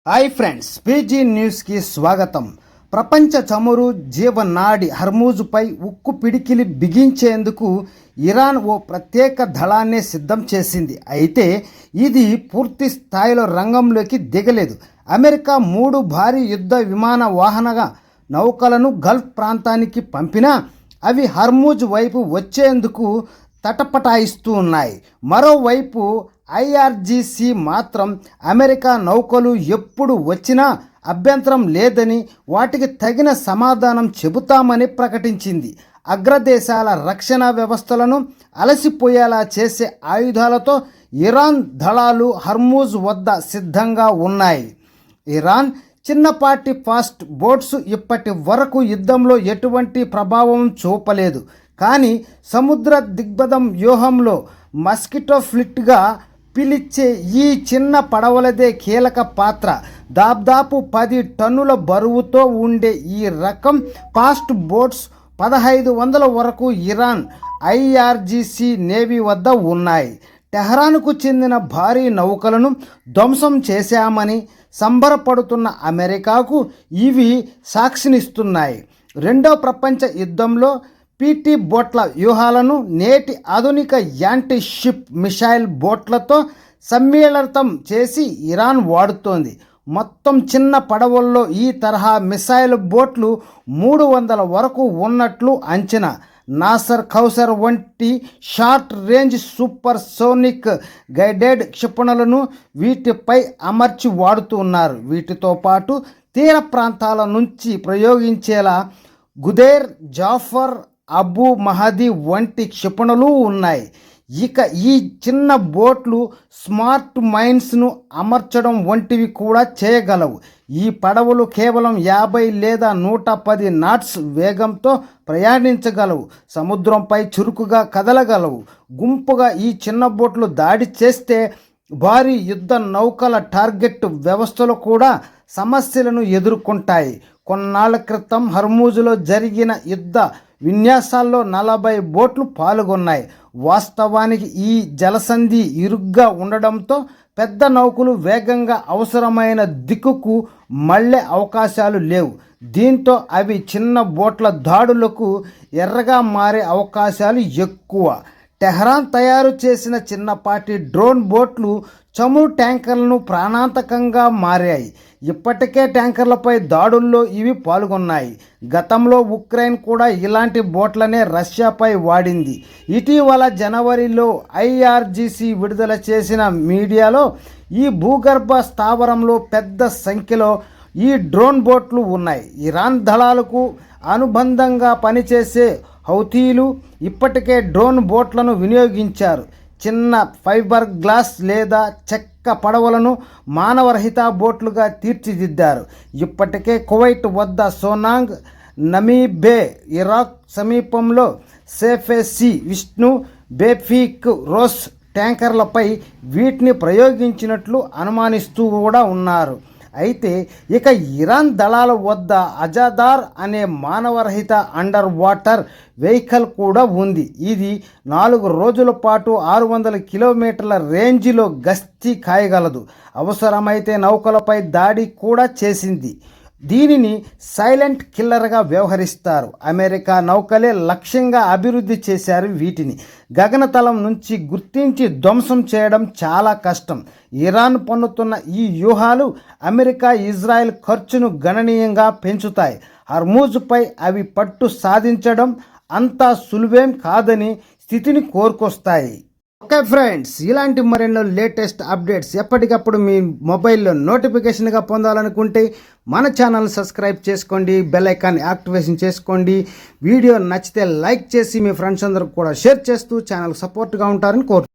Hi friends, PG న్యూస్కి స్వాగతం. ప్రపంచ చమురు జీవనాడి హర్మూజుపై ఉక్కు పిడికిలి బిగించేందుకు ఇరాన్ ఓ ప్రత్యేక దళాన్నే సిద్ధం చేసింది. అయితే ఇది పూర్తి స్థాయిలో రంగంలోకి దిగలేదు. అమెరికా 3 భారీ యుద్ధ విమాన వాహన నౌకలను గల్ఫ్ ప్రాంతానికి పంపినా అవి హర్మూజ్ వైపు వచ్చేందుకు తటపటాయిస్తూ ఉన్నాయి. మరోవైపు ఐఆర్జీసీ మాత్రం అమెరికా నౌకలు ఎప్పుడు వచ్చినా అభ్యంతరం లేదని, వాటికి తగిన సమాధానం చెబుతామని ప్రకటించింది. అగ్రదేశాల రక్షణ వ్యవస్థలను అలసిపోయేలా చేసే ఆయుధాలతో ఇరాన్ దళాలు హర్మూజ్ వద్ద సిద్ధంగా ఉన్నాయి. ఇరాన్ చిన్నపాటి ఫాస్ట్ బోట్స్ ఇప్పటి వరకు యుద్ధంలో ఎటువంటి ప్రభావం చూపలేదు. కానీ సముద్ర దిగ్బంధం వ్యూహంలో మస్కిటో ఫ్లీట్గా పిలిచే ఈ చిన్న పడవలదే కీలక పాత్ర. దాదాపు 10 టన్నుల బరువుతో ఉండే ఈ రకం ఫాస్ట్ బోట్స్ 1500 వరకు ఇరాన్ ఐఆర్జీసీ నేవీ వద్ద ఉన్నాయి. టెహ్రాన్కు చెందిన భారీ నౌకలను ధ్వంసం చేశామని సంబరపడుతున్న అమెరికాకు ఇవి సాక్షినిస్తున్నాయి. రెండో ప్రపంచ యుద్ధంలో పీటీ బోట్ల వ్యూహాలను నేటి ఆధునిక యాంటీ షిప్ మిసైల్ బోట్లతో సమ్మేళనం చేసి ఇరాన్ వాడుతోంది. మొత్తం చిన్న పడవల్లో ఈ తరహా మిసైల్ బోట్లు 300 వరకు ఉన్నట్లు అంచనా. నాసర్ కౌసర్ వంటి short range supersonic guided క్షిపణులను వీటిపై అమర్చి వాడుతున్నారు. వీటితో పాటు తీర ప్రాంతాల నుంచి ప్రయోగించేలా గుదేర్, జాఫర్, అబు మహదీ వంటి క్షిపణులు ఉన్నాయి. ఇక ఈ చిన్న బోట్లు స్మార్ట్ మైన్స్ను అమర్చడం వంటివి కూడా చేయగలవు. ఈ పడవలు కేవలం 50 లేదా 110 నాట్స్ వేగంతో ప్రయాణించగలవు. సముద్రంపై చురుకుగా కదలగలవు. గుంపుగా ఈ చిన్న బోట్లు దాడి చేస్తే భారీ యుద్ధ నౌకల టార్గెట్ వ్యవస్థలు కూడా సమస్యలను ఎదుర్కొంటాయి. కొన్నాళ్ల క్రితం హర్మూజులో జరిగిన యుద్ధ విన్యాసాల్లో 40 బోట్లు పాల్గొన్నాయి. వాస్తవానికి ఈ జలసంధి ఇరుగ్గా ఉండడంతో పెద్ద నౌకలు వేగంగా అవసరమైన దిక్కుకు మళ్లే అవకాశాలు లేవు. దీంతో అవి చిన్న బోట్ల దాడులకు ఎర్రగా మారే అవకాశాలు ఎక్కువ. టెహ్రాన్ తయారు చేసిన చిన్నపాటి డ్రోన్ బోట్లు చమురు ట్యాంకర్లను ప్రాణాంతకంగా మారాయి. ఇప్పటికే ట్యాంకర్లపై దాడుల్లో ఇవి పాల్గొన్నాయి. గతంలో ఉక్రెయిన్ కూడా ఇలాంటి బోట్లనే రష్యాపై వాడింది. ఇటీవల జనవరిలో ఐఆర్జీసీ విడుదల చేసిన మీడియాలో ఈ భూగర్భ స్థావరంలో పెద్ద సంఖ్యలో ఈ డ్రోన్ బోట్లు ఉన్నాయి. ఇరాన్ దళాలకు అనుబంధంగా పనిచేసే హౌతీలు ఇప్పటికే డ్రోన్ బోట్లను వినియోగించారు. చిన్న ఫైబర్ గ్లాస్ లేదా చెక్క పడవలను మానవరహిత బోట్లుగా తీర్చిదిద్దారు. ఇప్పటికే కువైట్ వద్ద సోనాంగ్, నమీబే, ఇరాక్ సమీపంలో సేఫేసి, విష్ణు, బేఫీక్ రోస్ ట్యాంకర్లపై వీటిని ప్రయోగించినట్లు అనుమానిస్తూ కూడా ఉన్నారు. అయితే ఇక ఇరాన్ దళాల వద్ద అజాదార్ అనే మానవరహిత అండర్ వాటర్ వెహికల్ కూడా ఉంది. ఇది 4 రోజుల పాటు 600 కిలోమీటర్ల రేంజ్లో గస్తీ కాయగలదు. అవసరమైతే నౌకలపై దాడి కూడా చేసింది. దీనిని సైలెంట్ కిల్లర్గా వ్యవహరిస్తారు. అమెరికా నౌకలే లక్ష్యంగా అభివృద్ధి చేశారు. వీటిని గగనతలం నుంచి గుర్తించి ధ్వంసం చేయడం చాలా కష్టం. ఇరాన్ పన్నుతున్న ఈ వ్యూహాలు అమెరికా, ఇజ్రాయెల్ ఖర్చును గణనీయంగా పెంచుతాయి. హర్మూజ్పై అవి పట్టు సాధించడం అంత సులువేం కాదని స్థితిని కోరుకొస్తాయి. ఓకే ఫ్రెండ్స్, ఇలాంటి మరెన్నో లేటెస్ట్ అప్డేట్స్ ఎప్పటికప్పుడు మీ మొబైల్లో నోటిఫికేషన్గా పొందాలనుకుంటే మన ఛానల్ సబ్స్క్రైబ్ చేసుకోండి, బెల్ ఐకాన్ యాక్టివేషన్ చేసుకోండి. వీడియో నచ్చితే లైక్ చేసి మీ ఫ్రెండ్స్ అందరికి కూడా షేర్ చేస్తూ ఛానల్ సపోర్ట్గా ఉంటారని కోరుతున్నాను.